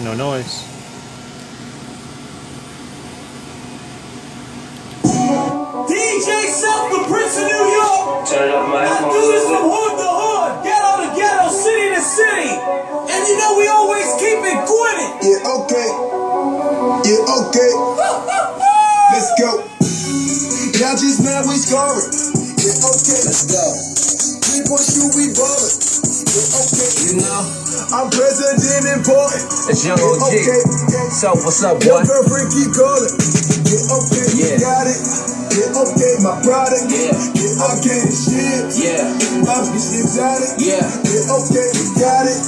No noise. DJ Self, the Prince of New York. Turn up my I do this from hood to hood, ghetto to ghetto, city to city. And you know we always keep it gwinning. Yeah, okay. Yeah, okay. Let's go. Y'all just mad we scoring. Yeah, okay. Let's go. 3-point shoot, we ballin'. Yeah, okay. You know, I'm president important. it's Young Yeah, OG. okay. So, what's up, Your boy? girlfriend keep calling. Yeah, okay. Yeah. Got it. Yeah, okay. My product. Yeah. Yeah, okay. The shit. Yeah, My bitch exotic. yeah. Yeah, okay. We got it.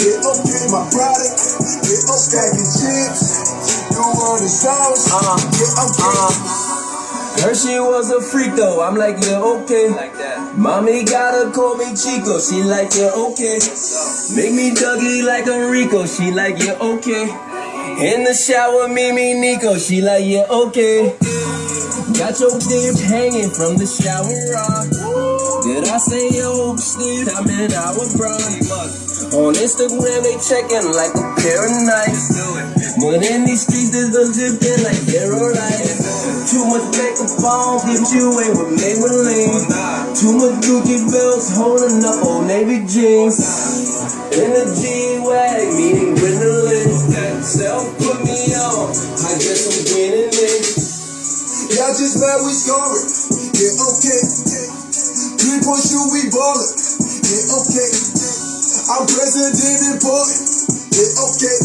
Yeah, okay. My product. Yeah, okay. Stacking chips. You want the sauce? Yeah, okay. Heard she was a freak though, I'm like, yeah, okay. Like that. Mommy gotta call me Chico, she like, yeah, okay. Make me Dougie like a Rico, she like, yeah, okay. In the shower, me Nico, she like, yeah, okay. Got your dick hanging from the shower rod. Did I say yo, Steve? I'm in our bra. On Instagram, they checking like a pair of knives. But in these streets, there's a zipping like zero light. Too much makeup on, gives you away with Maybelline. Too much Gucci belts holding up old Navy jeans. In the G-Wag, meeting with the list. Self put me on, I guess I'm winning this. Y'all just mad we scoring. Yeah, okay. 3-point shoot, we ballin'. Yeah, okay. I'm president important. Yeah, okay.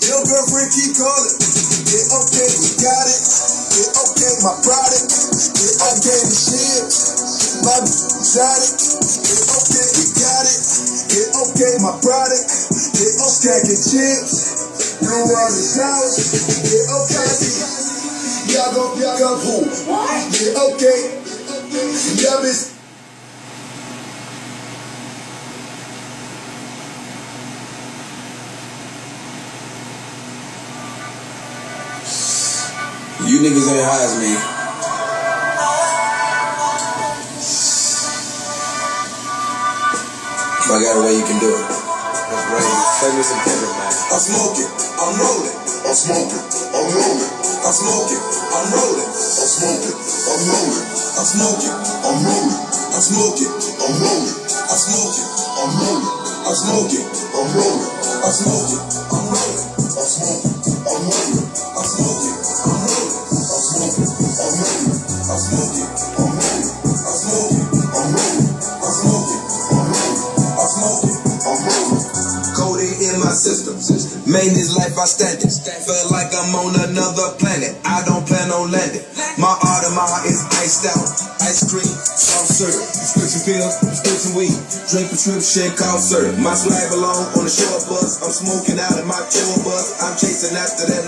Your girlfriend keep calling. Yeah, okay. We got it. Yeah, okay. My product. Yeah, okay. The shit. My exotic. Yeah, okay. We got it. Yeah, okay. My product. Yeah, okay. Stacking chips. You want the sauce? Yeah, okay. Y'all gon' who? What? Yeah, okay. Y'all miss. You niggas ain't high as me. If I got a way, you can do it. That's right. Play me some Kendrick, man. I'm smoking, I'm rolling. I'm smoking, I'm rolling. I'm smoking, I'm rolling. I'm smoking, I'm rolling. I'm smoking, I'm rolling. I'm smoking, I'm rolling. I'm smoking, I'm rolling. I'm smoking, I'm rolling. I'm smoking, I'm rolling. I'm smoking, I'm rolling. I'm smoking, I'm rolling. I'm smoking, I'm rolling. I'm smoking, I'm rolling. I'm smoking, I'm rolling. I'm smoking, I'm rolling. I'm smoking, I'm rolling. Coding in my system. Main is life I stand it. Feel like I'm on another planet. I don't plan on landing. My Audemars is iced out. Ice cream, soft serve. Prescription pills, prescription weed. Drink prescription, cough syrup. My swag belong on the short bus. I'm smoking out of my tour bus. I'm chasing after that.